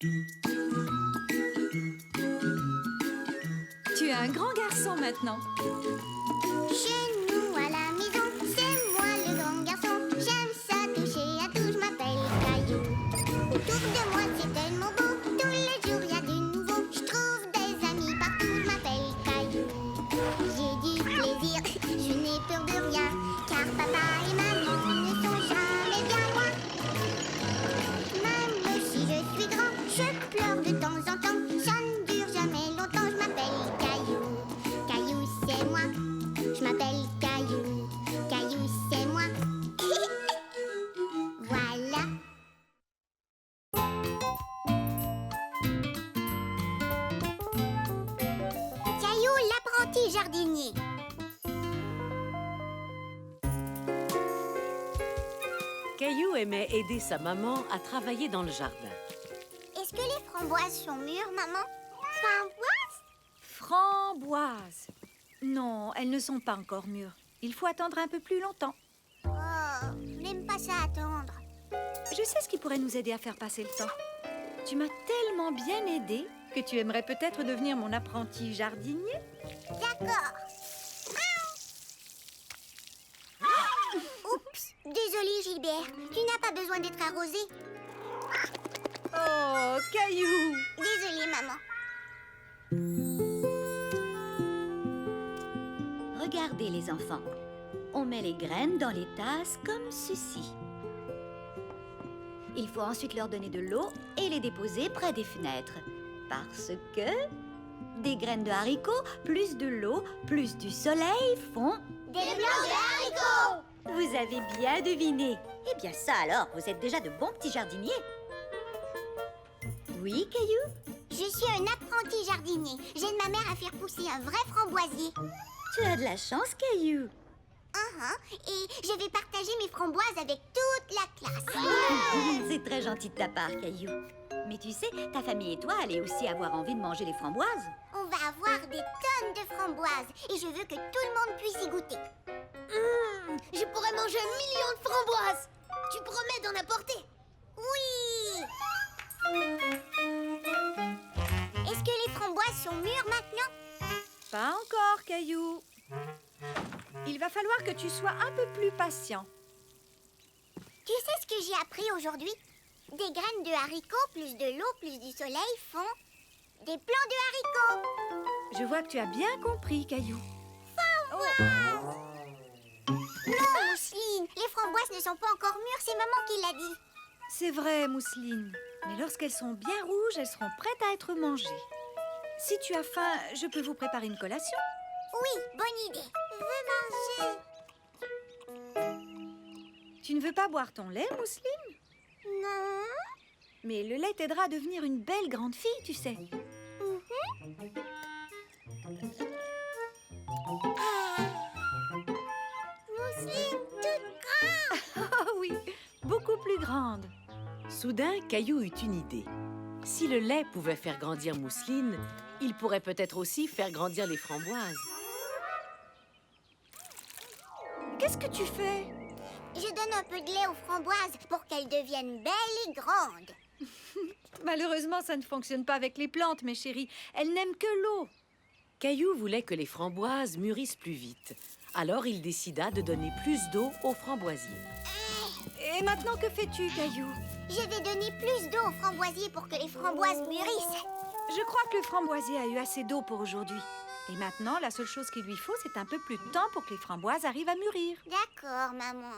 Tu es un grand garçon maintenant. Chez nous à la maison, c'est moi le grand garçon. J'aime ça toucher à tout, je m'appelle Caillou. Autour de moi c'est tellement beau, tous les jours y a du nouveau. Je trouve des amis partout, je m'appelle Caillou. J'ai du plaisir, je n'ai peur de rien, car papa et maman ne sont jamais bien loin. Même si je suis grand, je pleure de temps en temps. Ça ne dure jamais longtemps, je m'appelle Caillou. Caillou c'est moi, je m'appelle Caillou. Caillou c'est moi. Voilà. Caillou l'apprenti jardinier. Caillou aimait aider sa maman à travailler dans le jardin. Est-ce que les framboises sont mûres, maman? Framboises? Framboises. Non, elles ne sont pas encore mûres. Il faut attendre un peu plus longtemps. Oh, je n'aime pas ça attendre. Je sais ce qui pourrait nous aider à faire passer le temps. Tu m'as tellement bien aidé que tu aimerais peut-être devenir mon apprenti jardinier. D'accord. Oups, désolé Gilbert, tu n'as pas besoin d'être arrosé. Oh, Caillou! Désolé maman. Regardez les enfants. On met les graines dans les tasses comme ceci. Il faut ensuite leur donner de l'eau et les déposer près des fenêtres. Parce que des graines de haricots, plus de l'eau, plus du soleil font... Des blancs de haricots! Vous avez bien deviné. Eh bien ça alors, vous êtes déjà de bons petits jardiniers. Oui, Caillou? Je suis un apprenti jardinier. J'aide ma mère à faire pousser un vrai framboisier. Tu as de la chance, Caillou. Et je vais partager mes framboises avec toute la classe. C'est très gentil de ta part, Caillou. Mais tu sais, ta famille et toi allez aussi avoir envie de manger les framboises. On va avoir des tonnes de framboises et je veux que tout le monde puisse y goûter. Je pourrais manger 1 million de framboises. Tu promets d'en apporter? Oui. Est-ce que les framboises sont mûres maintenant? Pas encore, Caillou. Il va falloir que tu sois un peu plus patient. Tu sais ce que j'ai appris aujourd'hui? Des graines de haricots, plus de l'eau, plus du soleil font des plants de haricots. Je vois que tu as bien compris, Caillou. Non, Mousseline, les framboises ne sont pas encore mûres, c'est maman qui l'a dit. C'est vrai, Mousseline. Mais lorsqu'elles sont bien rouges, elles seront prêtes à être mangées. Si tu as faim, je peux vous préparer une collation. Oui, bonne idée. Je veux manger. Tu ne veux pas boire ton lait, Mousseline? Non. Mais le lait t'aidera à devenir une belle grande fille, tu sais. Mousseline toute grande. Oh oui, beaucoup plus grande. Soudain, Caillou eut une idée. Si le lait pouvait faire grandir Mousseline, il pourrait peut-être aussi faire grandir les framboises. Qu'est-ce que tu fais? Je donne un peu de lait aux framboises pour qu'elles deviennent belles et grandes. Malheureusement, ça ne fonctionne pas avec les plantes, mes chéris. Elles n'aiment que l'eau. Caillou voulait que les framboises mûrissent plus vite. Alors il décida de donner plus d'eau aux framboisiers. Et maintenant, que fais-tu, Caillou? Je vais donner plus d'eau aux framboisiers pour que les framboises mûrissent. Je crois que le framboisier a eu assez d'eau pour aujourd'hui. Et maintenant, la seule chose qu'il lui faut, c'est un peu plus de temps pour que les framboises arrivent à mûrir. D'accord, maman.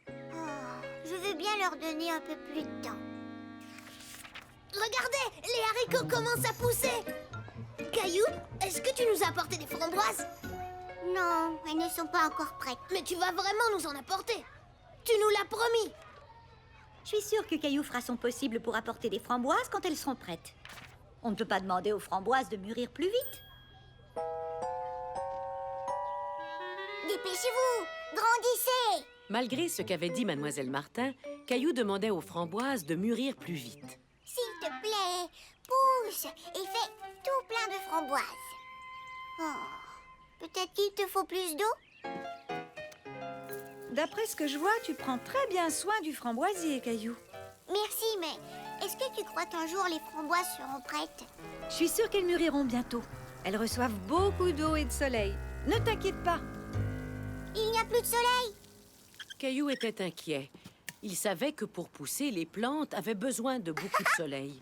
Oh, je veux bien leur donner un peu plus de temps. Regardez, les haricots commencent à pousser. Caillou, est-ce que tu nous as apporté des framboises? Non, elles ne sont pas encore prêtes. Mais tu vas vraiment nous en apporter. Tu nous l'as promis. Je suis sûre que Caillou fera son possible pour apporter des framboises quand elles seront prêtes. On ne peut pas demander aux framboises de mûrir plus vite. Dépêchez-vous, grandissez. Malgré ce qu'avait dit Mademoiselle Martin, Caillou demandait aux framboises de mûrir plus vite. S'il te plaît, pousse et fais tout plein de framboises. Oh, peut-être qu'il te faut plus d'eau? D'après ce que je vois, tu prends très bien soin du framboisier, Caillou. Merci, mais est-ce que tu crois qu'un jour les framboises seront prêtes? Je suis sûre qu'elles mûriront bientôt. Elles reçoivent beaucoup d'eau et de soleil. Ne t'inquiète pas. Il n'y a plus de soleil. Caillou était inquiet. Il savait que pour pousser, les plantes avaient besoin de beaucoup de soleil.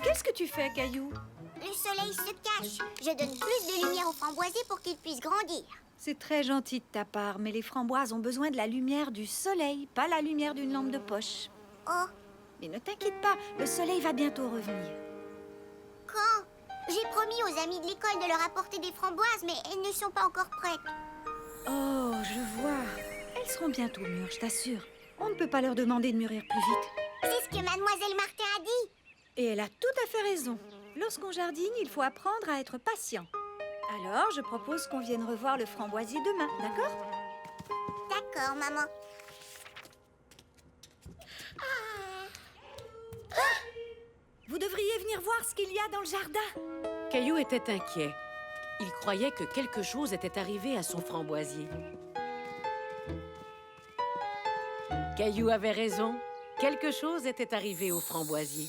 Qu'est-ce que tu fais, Caillou? Le soleil se cache. Je donne plus de lumière aux framboisiers pour qu'ils puissent grandir. C'est très gentil de ta part, mais les framboises ont besoin de la lumière du soleil, pas la lumière d'une lampe de poche. Oh, Mais ne t'inquiète pas, le soleil va bientôt revenir. quand? J'ai promis aux amis de l'école de leur apporter des framboises, mais elles ne sont pas encore prêtes. Oh, je vois. Elles seront bientôt mûres, je t'assure. On ne peut pas leur demander de mûrir plus vite. C'est ce que Mademoiselle Martin a dit. Et elle a tout à fait raison. Lorsqu'on jardine, il faut apprendre à être patient. Alors, je propose qu'on vienne revoir le framboisier demain, d'accord? D'accord, maman. Vous devriez venir voir ce qu'il y a dans le jardin. Caillou était inquiet. Il croyait que quelque chose était arrivé à son framboisier. Caillou avait raison. Quelque chose était arrivé au framboisier.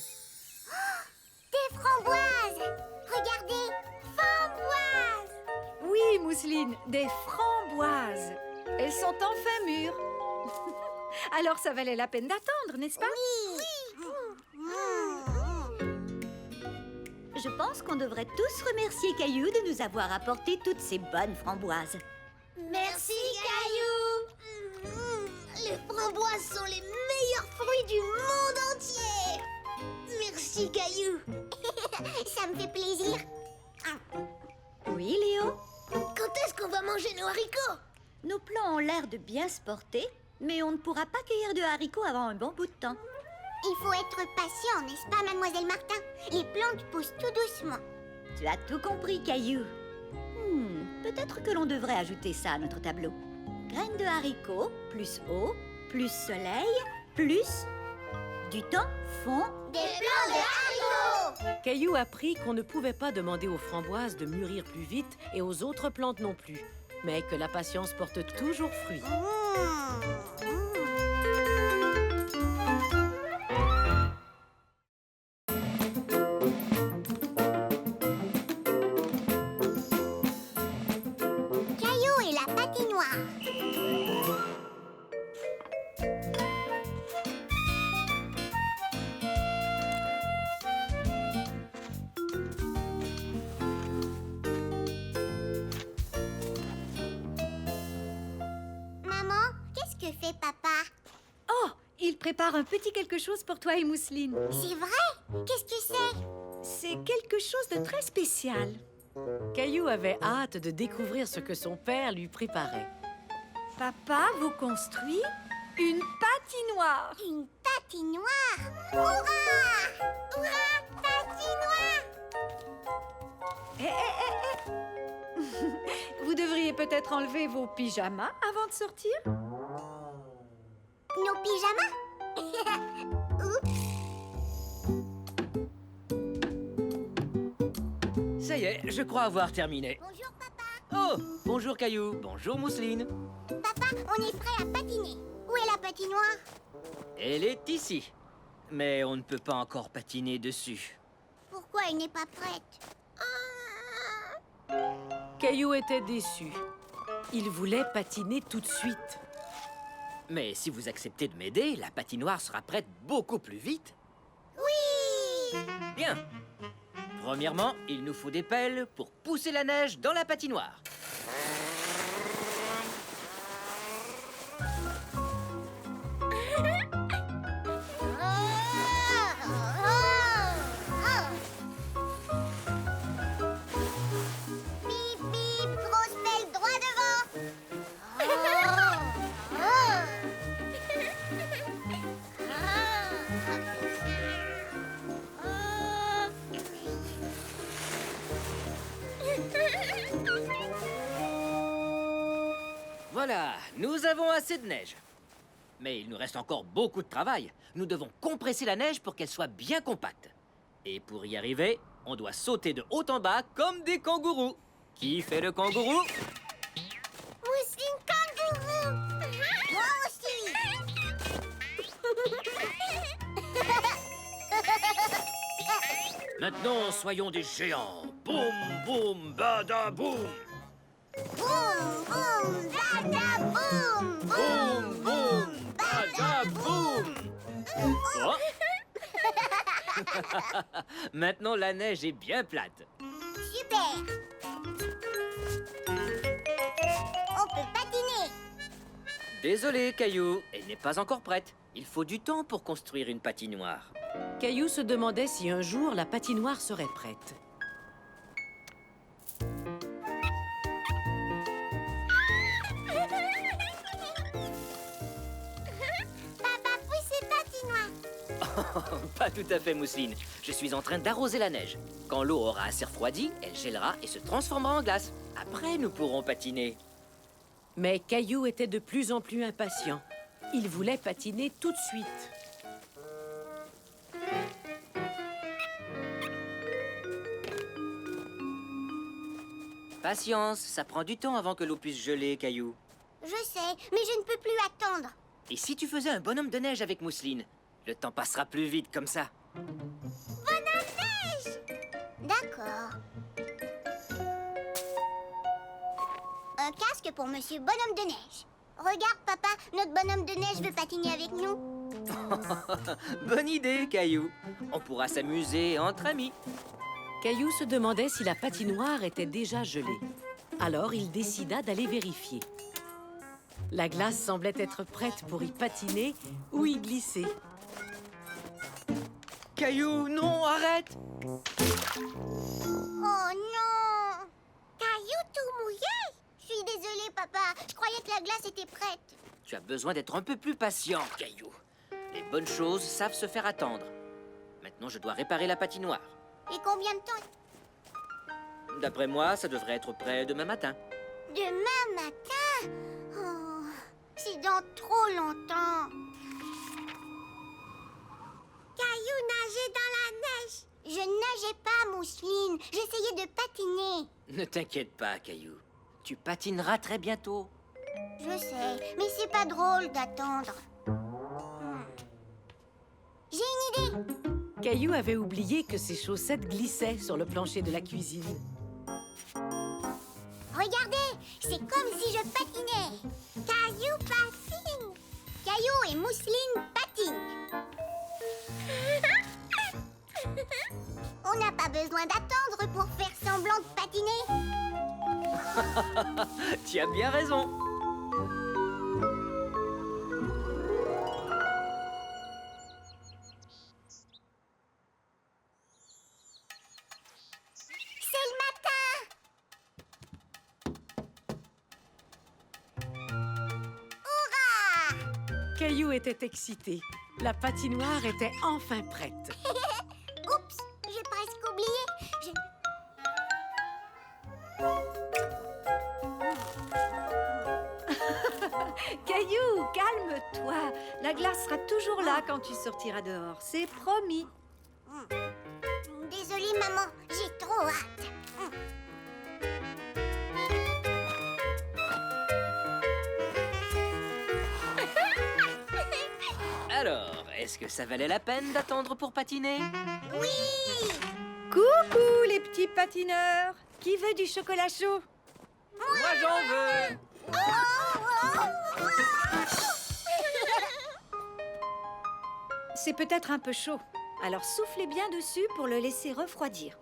Des framboises! Regardez, framboises! Oui, Mousseline, des framboises. Elles sont enfin mûres. Alors, ça valait la peine d'attendre, n'est-ce pas? Je pense qu'on devrait tous remercier Caillou de nous avoir apporté toutes ces bonnes framboises. Merci, Caillou! Les framboises sont les meilleurs fruits du monde entier! Merci, Caillou! Ça me fait plaisir. Oui, Léo? Quand est-ce qu'on va manger nos haricots? Nos plants ont l'air de bien se porter, mais on ne pourra pas cueillir de haricots avant un bon bout de temps. Il faut être patient, n'est-ce pas, Mademoiselle Martin? Les plantes poussent tout doucement. Tu as tout compris, Caillou. Peut-être que l'on devrait ajouter ça à notre tableau. Graines de haricots, plus eau, plus soleil, plus du temps fond. Des plants de haricots! Caillou apprit qu'on ne pouvait pas demander aux framboises de mûrir plus vite et aux autres plantes non plus, mais que la patience porte toujours fruit. Caillou et la patinoire. Maman, qu'est-ce que fait papa? Oh, il prépare un petit quelque chose pour toi et Mousseline. C'est vrai? Qu'est-ce que c'est? C'est quelque chose de très spécial. Caillou avait hâte de découvrir ce que son père lui préparait. Papa vous construit une patinoire. Une patinoire! Hurrah! Hurrah! Patinoire! Vous devriez peut-être enlever vos pyjamas avant de sortir. Nos pyjamas? Ça y est, je crois avoir terminé. Bonjour papa. Oh, bonjour Caillou, bonjour Mousseline. Papa, on est prêt à patiner. Où est la patinoire? Elle est ici. Mais on ne peut pas encore patiner dessus. Pourquoi elle n'est pas prête? Caillou était déçu. Il voulait patiner tout de suite. Mais si vous acceptez de m'aider, la patinoire sera prête beaucoup plus vite. Oui! Bien. Premièrement, il nous faut des pelles pour pousser la neige dans la patinoire. Bip bip, grosse pelle droit devant. Voilà, nous avons assez de neige. Mais il nous reste encore beaucoup de travail. Nous devons compresser la neige pour qu'elle soit bien compacte. Et pour y arriver, on doit sauter de haut en bas comme des kangourous. Qui fait le kangourou? Moi! Maintenant, soyons des géants. Boum, boum, bada, boum. Boum, boum, bada, boum. Boum, boum, bada, boum. Oh. Maintenant, la neige est bien plate. Super. On peut patiner. Désolé, Caillou, elle n'est pas encore prête. Il faut du temps pour construire une patinoire. Caillou se demandait si un jour la patinoire serait prête. Papa, poussez patinoire. Pas tout à fait, Mousseline. Je suis en train d'arroser la neige. Quand l'eau aura assez refroidi, elle gèlera et se transformera en glace. Après, nous pourrons patiner. Mais Caillou était de plus en plus impatient. Il voulait patiner tout de suite. Patience, ça prend du temps avant que l'eau puisse geler, Caillou. Je sais, mais je ne peux plus attendre. Et si tu faisais un bonhomme de neige avec Mousseline? Le temps passera plus vite comme ça. D'accord. Un casque pour Monsieur Bonhomme de Neige. Regarde, papa, notre bonhomme de neige veut patiner avec nous. Bonne idée, Caillou. On pourra s'amuser entre amis. Caillou se demandait si la patinoire était déjà gelée. Alors il décida d'aller vérifier. La glace semblait être prête pour y patiner ou y glisser. Caillou, non, arrête! Oh non! Caillou tout mouillé! Je suis désolée, papa. Je croyais que la glace était prête. Tu as besoin d'être un peu plus patient, Caillou. Les bonnes choses savent se faire attendre. Maintenant, je dois réparer la patinoire. Et combien de temps? D'après moi, ça devrait être prêt demain matin. Demain matin? Oh, c'est dans trop longtemps. Caillou nageait dans la neige. Je nageais pas, Mousseline. J'essayais de patiner. Ne t'inquiète pas, Caillou. Tu patineras très bientôt. Je sais, mais c'est pas drôle d'attendre. J'ai une idée. Caillou avait oublié que ses chaussettes glissaient sur le plancher de la cuisine. Regardez, c'est comme si je patinais. Caillou patine. Caillou et Mousseline patinent. On n'a pas besoin d'attendre pour faire semblant de patiner. Tu as bien raison. C'est le matin. Hurrah! Caillou était excité. La patinoire était enfin prête. Oups, j'ai presque oublié. Caillou, calme-toi. La glace sera toujours là quand tu sortiras dehors. C'est promis. Désolée, maman, j'ai trop hâte. Alors, est-ce que ça valait la peine d'attendre pour patiner? Oui! Coucou, les petits patineurs. Qui veut du chocolat chaud? Moi, j'en veux! C'est peut-être un peu chaud. Alors soufflez bien dessus pour le laisser refroidir.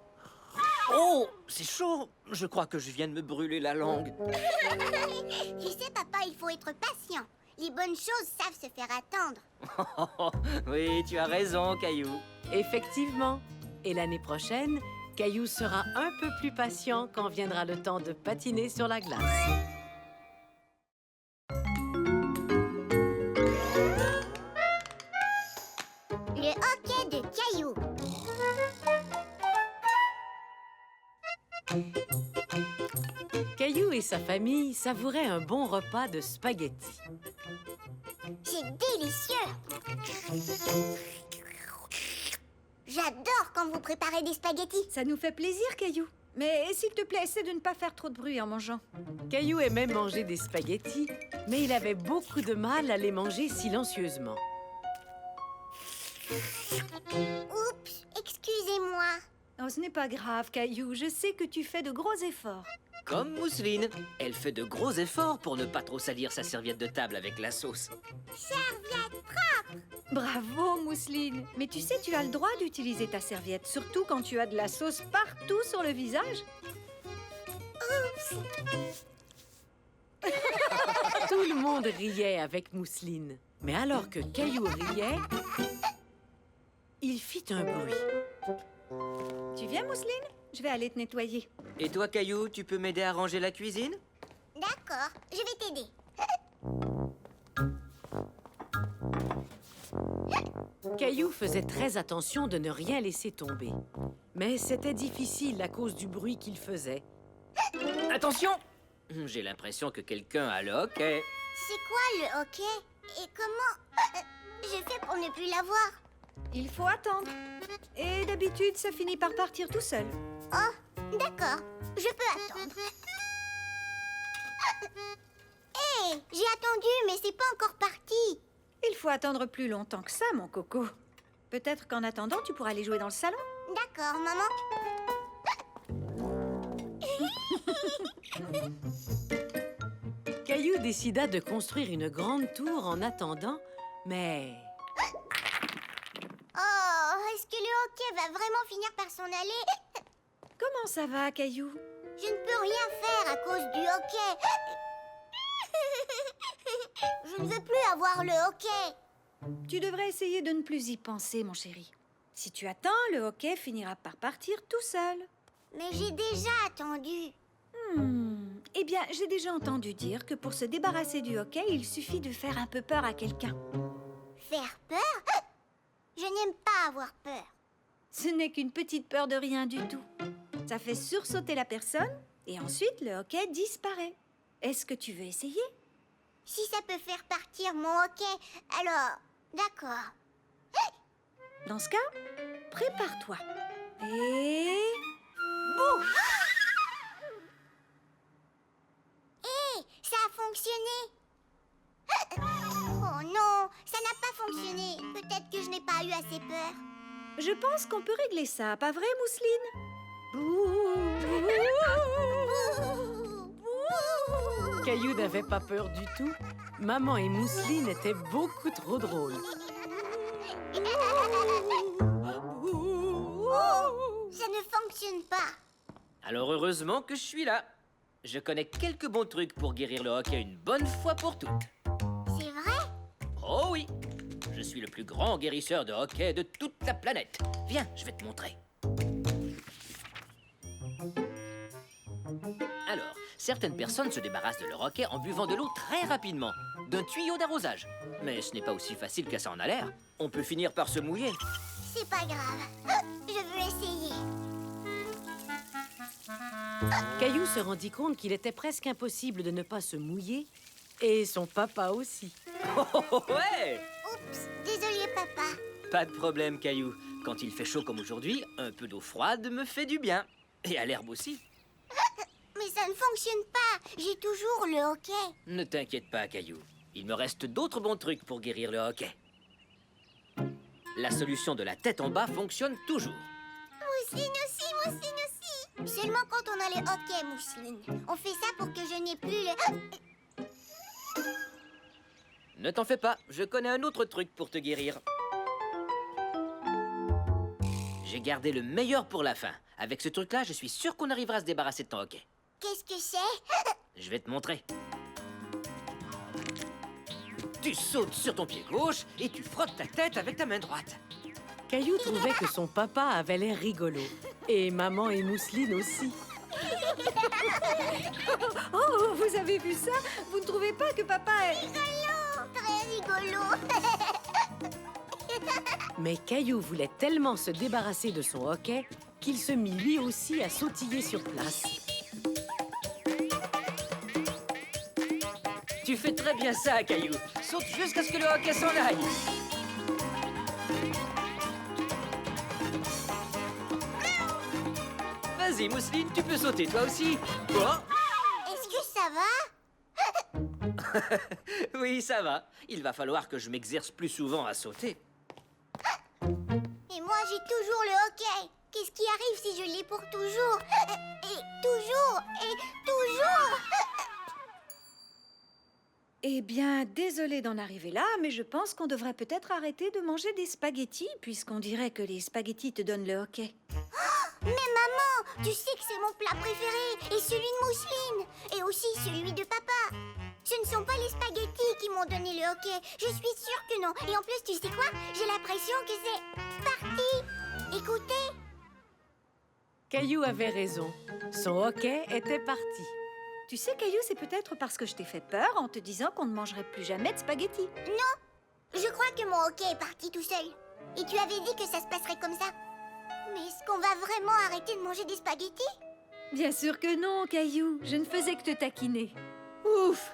Oh, c'est chaud. Je crois que je viens de me brûler la langue. Tu sais, papa, il faut être patient. Les bonnes choses savent se faire attendre. Oui, tu as raison, Caillou. Effectivement. Et l'année prochaine, Caillou sera un peu plus patient quand viendra le temps de patiner sur la glace. Le hockey de Caillou. Caillou et sa famille savouraient un bon repas de spaghettis. C'est délicieux. J'adore quand vous préparez des spaghettis. Ça nous fait plaisir, Caillou. Mais s'il te plaît, essaie de ne pas faire trop de bruit en mangeant. Caillou aimait manger des spaghettis, mais il avait beaucoup de mal à les manger silencieusement. Oups, excusez-moi. Oh, ce n'est pas grave, Caillou. Je sais que tu fais de gros efforts. Comme Mousseline, elle fait de gros efforts pour ne pas trop salir sa serviette de table avec la sauce. Bravo, Mousseline. Mais tu sais, tu as le droit d'utiliser ta serviette, surtout quand tu as de la sauce partout sur le visage. Tout le monde riait avec Mousseline. Mais alors que Caillou riait, il fit un bruit. Tu viens, Mousseline? Je vais aller te nettoyer. Et toi, Caillou, tu peux m'aider à ranger la cuisine? D'accord, je vais t'aider. Caillou faisait très attention de ne rien laisser tomber. Mais c'était difficile à cause du bruit qu'il faisait. Attention! J'ai l'impression que quelqu'un a le hockey. C'est quoi le hockey? Et comment je fais pour ne plus l'avoir? Il faut attendre. Et d'habitude, ça finit par partir tout seul. Oh, d'accord, je peux attendre. Hé, j'ai attendu, mais c'est pas encore parti. Il faut attendre plus longtemps que ça, mon coco. Peut-être qu'en attendant, tu pourras aller jouer dans le salon. D'accord, maman. Caillou décida de construire une grande tour en attendant, mais... Oh, est-ce que le hockey va vraiment finir par s'en aller? Comment ça va, Caillou? Je ne peux rien faire à cause du hockey. Je ne veux plus avoir le hockey. Tu devrais essayer de ne plus y penser, mon chéri. Si tu attends, le hockey finira par partir tout seul. Mais j'ai déjà attendu. Eh bien, j'ai déjà entendu dire que pour se débarrasser du hockey, il suffit de faire un peu peur à quelqu'un. Faire peur? Je n'aime pas avoir peur. Ce n'est qu'une petite peur de rien du tout. Ça fait sursauter la personne et ensuite le hockey disparaît. Est-ce que tu veux essayer? Si ça peut faire partir mon hockey, alors... D'accord. Dans ce cas, prépare-toi. Et... boum! Hé, ça a fonctionné. Oh non, ça n'a pas fonctionné. Peut-être que je n'ai pas eu assez peur. Je pense qu'on peut régler ça, pas vrai, Mousseline? Caillou n'avait pas peur du tout. Maman et Mousseline étaient beaucoup trop drôles. Ça ne fonctionne pas. Alors heureusement que je suis là. Je connais quelques bons trucs pour guérir le hockey une bonne fois pour toutes. C'est vrai? Oh oui! Je suis le plus grand guérisseur de hockey de toute la planète. Viens, je vais te montrer. Alors, certaines personnes se débarrassent de leur hockey en buvant de l'eau très rapidement, d'un tuyau d'arrosage. Mais ce n'est pas aussi facile que ça en a l'air. On peut finir par se mouiller. C'est pas grave. Je veux essayer. Caillou se rendit compte qu'il était presque impossible de ne pas se mouiller, et son papa aussi. Oh, ouais! Oups, désolé papa. Pas de problème, Caillou. Quand il fait chaud comme aujourd'hui, un peu d'eau froide me fait du bien. Et à l'herbe aussi. Mais ça ne fonctionne pas. J'ai toujours le hockey. Ne t'inquiète pas, Caillou. Il me reste d'autres bons trucs pour guérir le hockey. La solution de la tête en bas fonctionne toujours. Mousseline aussi, Mousseline aussi. Seulement quand on a le hockey, Mousseline. On fait ça pour que je n'ai plus le... Ne t'en fais pas, je connais un autre truc pour te guérir. J'ai gardé le meilleur pour la fin. Avec ce truc-là, je suis sûr qu'on arrivera à se débarrasser de ton hockey. Qu'est-ce que c'est? Je vais te montrer. Tu sautes sur ton pied gauche et tu frottes ta tête avec ta main droite. Caillou trouvait que son papa avait l'air rigolo. Et maman et Mousseline aussi. Oh, vous avez vu ça? Vous ne trouvez pas que papa est... Rigolo, très rigolo. Mais Caillou voulait tellement se débarrasser de son hockey qu'il se mit lui aussi à sautiller sur place. Tu fais très bien ça, Caillou. Saute jusqu'à ce que le hockey s'en aille. Vas-y, Mousseline, tu peux sauter toi aussi. Oh! Est-ce que ça va? Oui, ça va. Il va falloir que je m'exerce plus souvent à sauter. Et moi, j'ai toujours le hockey. Qu'est-ce qui arrive si je l'ai pour toujours? Et toujours, et toujours. Eh bien, désolée d'en arriver là, mais je pense qu'on devrait peut-être arrêter de manger des spaghettis, puisqu'on dirait que les spaghettis te donnent le hoquet. Mais maman, tu sais que c'est mon plat préféré, et celui de Mousseline, et aussi celui de papa. Ce ne sont pas les spaghettis qui m'ont donné le hoquet, je suis sûre que non. Et en plus, tu sais quoi? J'ai l'impression que c'est parti. Écoutez. Caillou avait raison. Son hoquet était parti. Tu sais, Caillou, c'est peut-être parce que je t'ai fait peur en te disant qu'on ne mangerait plus jamais de spaghettis. Je crois que mon hoquet est parti tout seul. Et tu avais dit que ça se passerait comme ça. Mais est-ce qu'on va vraiment arrêter de manger des spaghettis? Bien sûr que non, Caillou. Je ne faisais que te taquiner. Ouf!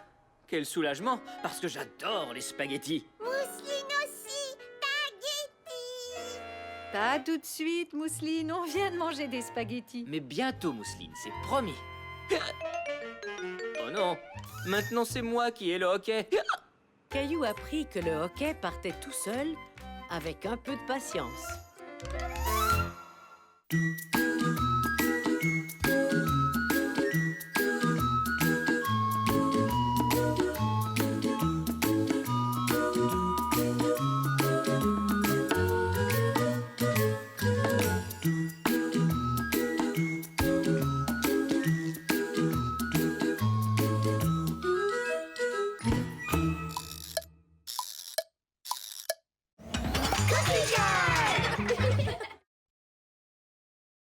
Quel soulagement, parce que j'adore les spaghettis. Mousseline aussi, spaghettis. Pas tout de suite, Mousseline. On vient de manger des spaghettis. Mais bientôt, Mousseline, c'est promis. Oh non, maintenant c'est moi qui ai le hoquet. Caillou apprit que le hoquet partait tout seul, avec un peu de patience.